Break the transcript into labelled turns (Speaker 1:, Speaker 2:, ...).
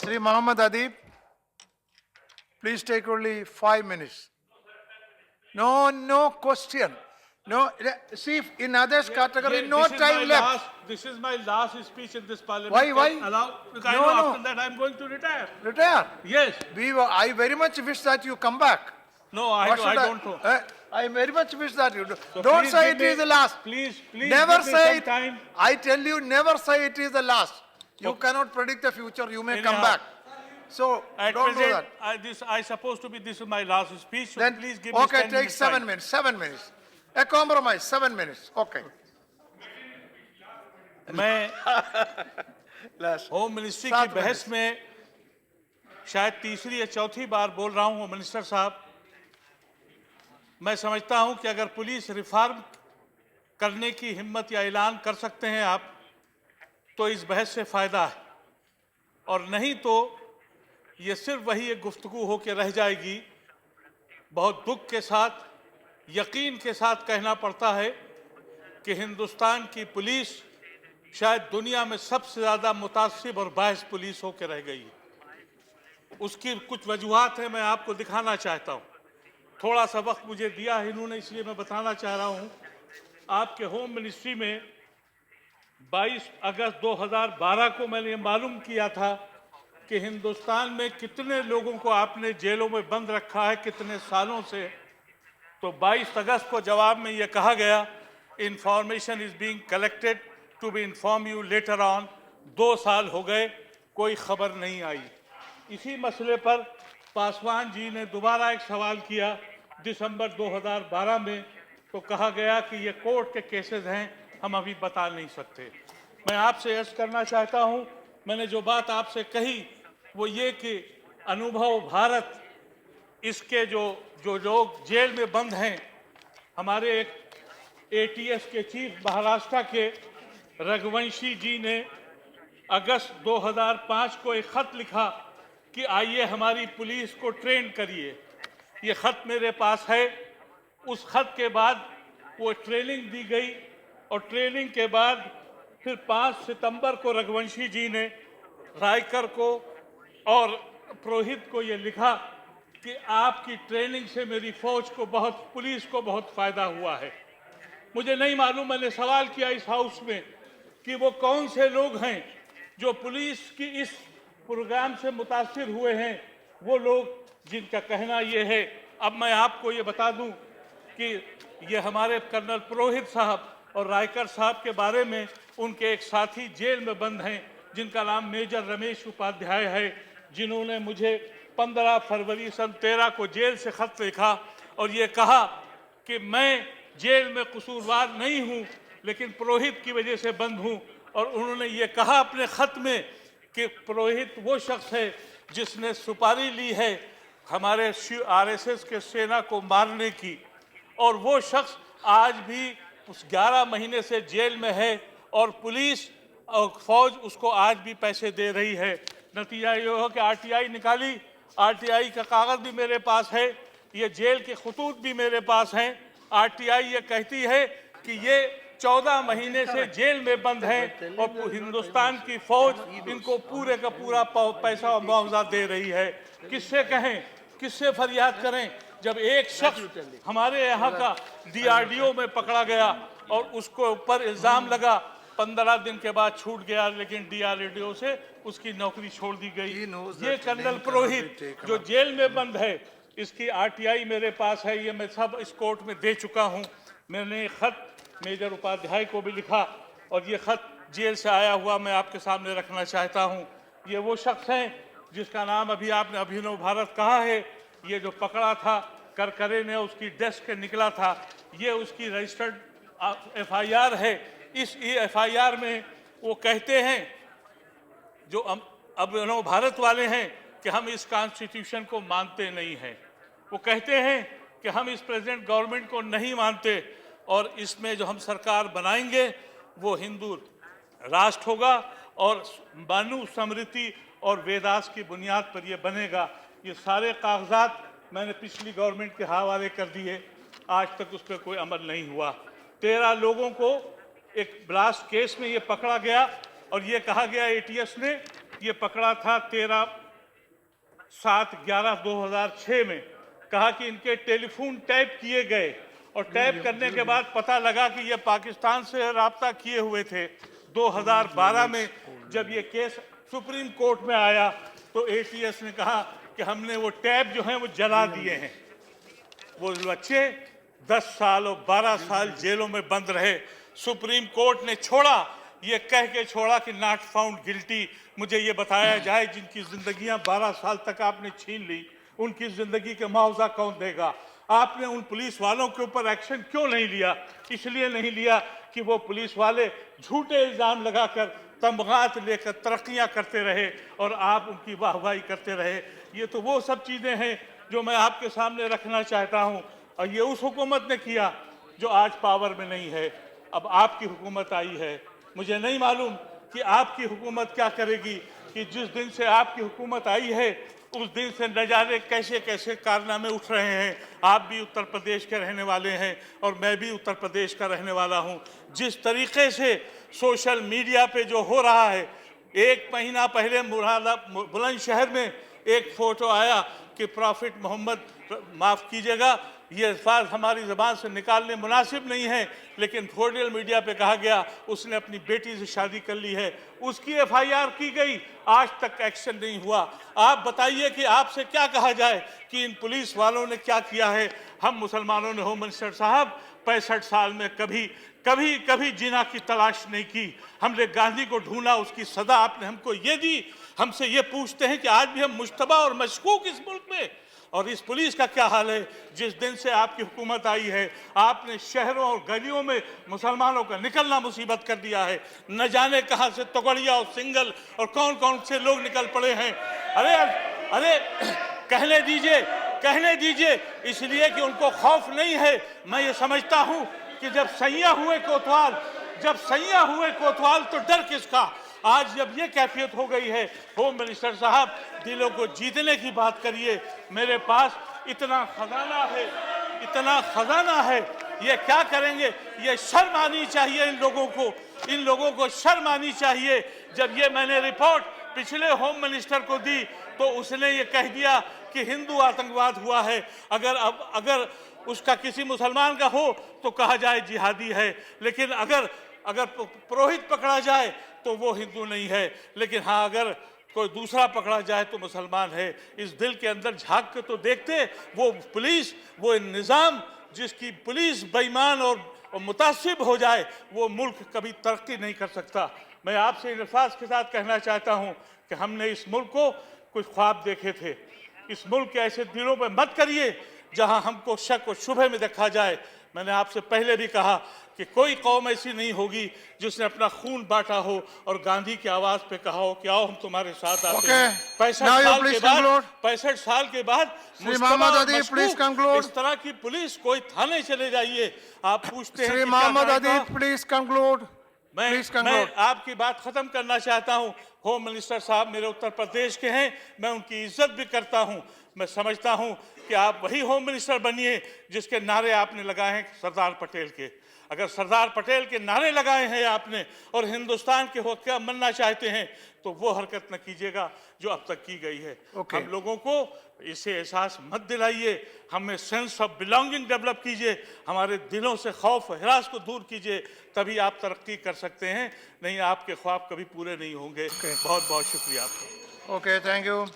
Speaker 1: Sri Muhammad Adib, please take only 5 minutes. No question. No, see, in others category, no time left.
Speaker 2: This is my last speech in this parliament.
Speaker 1: Why?
Speaker 2: Because I know after that I'm going to retire.
Speaker 1: Retire.
Speaker 2: Yes.
Speaker 1: I very much wish that you come back.
Speaker 2: No, I don't know.
Speaker 1: I very much wish that you do.
Speaker 2: So
Speaker 1: Don't
Speaker 2: please
Speaker 1: say
Speaker 2: give
Speaker 1: it is
Speaker 2: me-
Speaker 1: the last.
Speaker 2: Please
Speaker 1: Never
Speaker 2: give me
Speaker 1: say
Speaker 2: some
Speaker 1: it.
Speaker 2: time.
Speaker 1: I tell you, never say it is the last. You
Speaker 2: Okay.
Speaker 1: cannot predict the future. You may come
Speaker 2: Anyhow,
Speaker 1: back. So
Speaker 2: At
Speaker 1: don't do
Speaker 2: present,
Speaker 1: that.
Speaker 2: I supposed to be this is my last speech. So
Speaker 1: Then
Speaker 2: please give me
Speaker 1: okay,
Speaker 2: 10
Speaker 1: take
Speaker 2: minutes
Speaker 1: 7
Speaker 2: time.
Speaker 1: minutes. 7 minutes. A compromise. 7 minutes. Okay.
Speaker 2: मैं
Speaker 1: Last.
Speaker 2: Home ministry
Speaker 1: 7
Speaker 2: की बहस में शायद तीसरी या चौथी बार बोल रहा हूं मिनिस्टर साहब। मैं समझता हूं कि अगर पुलिस रिफॉर्म करने की हिम्मत या ऐलान कर सकते हैं आप, तो इस बहस से फायदा है, और नहीं तो ये सिर्फ वही एक गुफ्तगू होकर रह जाएगी। बहुत दुख के साथ, यकीन के साथ कहना पड़ता है कि हिंदुस्तान की पुलिस शायद दुनिया में सबसे ज़्यादा मुतासिब और बाइस पुलिस होकर रह गई है। उसकी कुछ वजूहात हैं, मैं आपको दिखाना चाहता हूँ। थोड़ा सा वक्त मुझे दिया है इन्होंने, इसलिए मैं बताना चाह रहा हूँ। आपके होम मिनिस्ट्री में 22 अगस्त 2012 को मैंने ये मालूम किया था कि हिंदुस्तान में कितने लोगों को आपने जेलों में बंद रखा है, कितने सालों से। तो 22 अगस्त को जवाब में ये कहा गया, information is being collected to be inform you later on. 2 साल हो गए, कोई खबर नहीं आई। इसी मसले पर पासवान जी ने दोबारा एक सवाल किया दिसंबर 2012 में, तो कहा गया कि ये कोर्ट के केसेस हैं, हम अभी बता नहीं सकते। मैं आपसे अर्ज करना चाहता हूँ, मैंने जो बात आपसे कही वो ये कि अनुभव भारत, इसके जो लोग जेल में बंद हैं, हमारे एक ATS के चीफ महाराष्ट्र के रघुवंशी जी ने अगस्त 2005 को एक खत लिखा कि आइए हमारी पुलिस को ट्रेन करिए। ये खत मेरे पास है। उस खत के बाद वो ट्रेनिंग दी गई, और ट्रेनिंग के बाद फिर 5 सितंबर को रघुवंशी जी ने रायकर को और पुरोहित को ये लिखा कि आपकी ट्रेनिंग से मेरी फौज को पुलिस को बहुत फायदा हुआ है। मुझे नहीं मालूम, मैंने सवाल किया इस हाउस में कि वो कौन से लोग हैं जो पुलिस की इस प्रोग्राम से मुतासिर हुए हैं, वो लोग जिनका कहना ये है। अब मैं आपको ये बता दूं कि ये हमारे कर्नल पुरोहित साहब और रायकर साहब के बारे में, उनके एक साथी जेल में बंद हैं जिनका नाम मेजर रमेश उपाध्याय है, जिन्होंने मुझे 15 फरवरी सन 13 को जेल से खत लिखा और ये कहा कि मैं जेल में कसूरवार नहीं हूँ, लेकिन पुरोहित की वजह से बंद हूँ। और उन्होंने ये कहा अपने खत में कि पुरोहित वो शख्स है जिसने सुपारी ली है हमारे RSS के सेना को मारने की, और वो शख्स आज भी उस 11 महीने से जेल में है, और पुलिस और फौज उसको आज भी पैसे दे रही है। नतीजा ये हो कि RTI निकाली, RTI का कागज़ भी मेरे पास है, ये जेल के खतूत भी मेरे पास हैं। RTI ये कहती है कि ये 14 महीने से जेल में बंद हैं और हिंदुस्तान की फौज इनको पूरे का पूरा पैसा और मुआवजा दे रही है। किससे कहें, किससे फरियाद करें, जब एक शख्स हमारे यहाँ का DRDO में पकड़ा गया और उसको ऊपर इल्ज़ाम लगा, 15 दिन के बाद छूट गया, लेकिन DRDO से उसकी नौकरी छोड़ दी गई। ये कर्नल पुरोहित जो जेल में बंद है, इसकी RTI मेरे पास है, ये मैं सब इस कोर्ट में दे चुका हूँ। मैंने खत मेजर उपाध्याय को भी लिखा, और ये खत जेल से आया हुआ मैं आपके सामने रखना चाहता हूँ। ये वो शख्स हैं जिसका नाम अभी आपने अभिनव भारत कहा है, ये जो पकड़ा था करकरे ने उसकी डेस्क से निकला था, ये उसकी रजिस्टर्ड FIR है। इस FIR में वो कहते हैं, जो अभिनव भारत वाले हैं, कि हम इस कॉन्स्टिट्यूशन को मानते नहीं हैं। वो कहते हैं कि हम इस प्रेजेंट गवर्नमेंट को नहीं मानते, और इसमें जो हम सरकार बनाएंगे वो हिंदू राष्ट्र होगा और मनु स्मृति और वेदास की बुनियाद पर ये बनेगा। ये सारे कागजात मैंने पिछली गवर्नमेंट के हवाले कर दिए, आज तक उस पर कोई अमल नहीं हुआ। 13 लोगों को एक ब्लास्ट केस में ये पकड़ा गया, और ये कहा गया ATS ने ये पकड़ा था 13/7/11/2006 में। कहा कि इनके टेलीफोन टैप किए गए और टैप करने के बाद पता लगा कि ये पाकिस्तान से राब्ता किए हुए थे। 2012 में जब ये केस सुप्रीम कोर्ट में आया तो एटीएस ने कहा कि हमने वो टैप जो हैं वो जला दिए हैं। वो बच्चे 10 साल और 12 साल जेलों में बंद रहे। सुप्रीम कोर्ट ने छोड़ा, ये कह के छोड़ा कि नॉट फाउंड गिल्टी। मुझे ये बताया जाए जिनकी जिंदगियां 12 साल तक आपने छीन ली, उनकी जिंदगी का मुआवजा कौन देगा? आपने उन पुलिस वालों के ऊपर एक्शन क्यों नहीं लिया? इसलिए नहीं लिया कि वो पुलिस वाले झूठे इल्जाम लगाकर तमगात लेकर तरक्कियां करते रहे और आप उनकी वाहवाही करते रहे। ये तो वो सब चीज़ें हैं जो मैं आपके सामने रखना चाहता हूं। और ये उस हुकूमत ने किया जो आज पावर में नहीं है। अब आपकी हुकूमत आई है, मुझे नहीं मालूम कि आपकी हुकूमत क्या करेगी। कि जिस दिन से आपकी हुकूमत आई है उस दिन से न जाने कैसे कैसे कारनामे उठ रहे हैं। आप भी उत्तर प्रदेश के रहने वाले हैं और मैं भी उत्तर प्रदेश का रहने वाला हूं। जिस तरीके से सोशल मीडिया पे जो हो रहा है, 1 महीना पहले बुलंदशहर में एक फोटो आया कि प्रॉफिट मोहम्मद, माफ़ कीजिएगा ये अल्फाज हमारी ज़बान से निकालने मुनासिब नहीं है, लेकिन सोशल मीडिया पे कहा गया उसने अपनी बेटी से शादी कर ली है। उसकी एफआईआर की गई, आज तक एक्शन नहीं हुआ। आप बताइए कि आपसे क्या कहा जाए कि इन पुलिस वालों ने क्या किया है। हम मुसलमानों ने, होम मिनिस्टर साहब, 65 साल में कभी जिना की तलाश नहीं की। हमने गांधी को ढूंढा, उसकी सदा आपने हमको ये दी। हमसे ये पूछते हैं कि आज भी हम मुश्तबा और मशकूक इस मुल्क में। और इस पुलिस का क्या हाल है? जिस दिन से आपकी हुकूमत आई है आपने शहरों और गलियों में मुसलमानों का निकलना मुसीबत कर दिया है। न जाने कहां से तगड़िया और सिंगल और कौन कौन से लोग निकल पड़े हैं। अरे कहने दीजिए, इसलिए कि उनको खौफ नहीं है। मैं ये समझता हूं कि जब सैयां हुए कोतवाल तो डर किसका। आज जब ये कैफियत हो गई है, होम मिनिस्टर साहब, दिलों को जीतने की बात करिए। मेरे पास इतना खजाना है, ये क्या करेंगे? ये शर्म आनी चाहिए इन लोगों को शर्म आनी चाहिए। जब ये मैंने रिपोर्ट पिछले होम मिनिस्टर को दी तो उसने ये कह दिया कि हिंदू आतंकवाद हुआ है। अगर उसका किसी मुसलमान का हो तो कहा जाए जिहादी है, लेकिन अगर पुरोहित पकड़ा जाए तो वो हिंदू नहीं है। लेकिन हाँ, अगर कोई दूसरा पकड़ा जाए तो मुसलमान है। इस दिल के अंदर झांक के तो देखते। वो पुलिस, वो निज़ाम जिसकी पुलिस बेईमान और मुतासिब हो जाए, वो मुल्क कभी तरक्की नहीं कर सकता। मैं आपसे इल्फाज के साथ कहना चाहता हूँ कि हमने इस मुल्क को कुछ ख्वाब देखे थे। इस मुल्क के ऐसे दिलों पर मत करिए जहाँ हमको शक और शुबहे में देखा जाए। मैंने आपसे पहले भी कहा कि कोई कौम ऐसी नहीं होगी जिसने अपना खून बांटा हो और गांधी की आवाज पे कहा हो कि आओ हम तुम्हारे साथ आते हैं। 65 साल के बाद
Speaker 1: श्री मोहम्मद अदीब, प्लीज कंक्लूड।
Speaker 2: इस तरह की पुलिस, कोई थाने चले जाइए, आप पूछते हैं
Speaker 1: श्री मोहम्मद अदीब, प्लीज कंक्लूड।
Speaker 2: मैं आपकी बात खत्म करना चाहता हूं। होम मिनिस्टर साहब मेरे उत्तर प्रदेश के हैं, मैं उनकी इज्जत भी करता हूं। मैं समझता हूं कि आप वही होम मिनिस्टर बनिए जिसके नारे आपने लगाए हैं सरदार पटेल के। अगर सरदार पटेल के नारे लगाए हैं आपने और हिंदुस्तान के होकर बनना चाहते हैं तो वो हरकत न कीजिएगा जो अब तक की गई है। हम लोगों को इसे एहसास मत दिलाइए, हमें सेंस ऑफ बिलोंगिंग डेवलप कीजिए, हमारे दिलों से खौफ हिरास को दूर कीजिए, तभी आप तरक्की कर सकते हैं। नहीं आपके ख्वाब कभी पूरे नहीं होंगे। बहुत बहुत शुक्रिया आपका।
Speaker 1: Okay, thank you.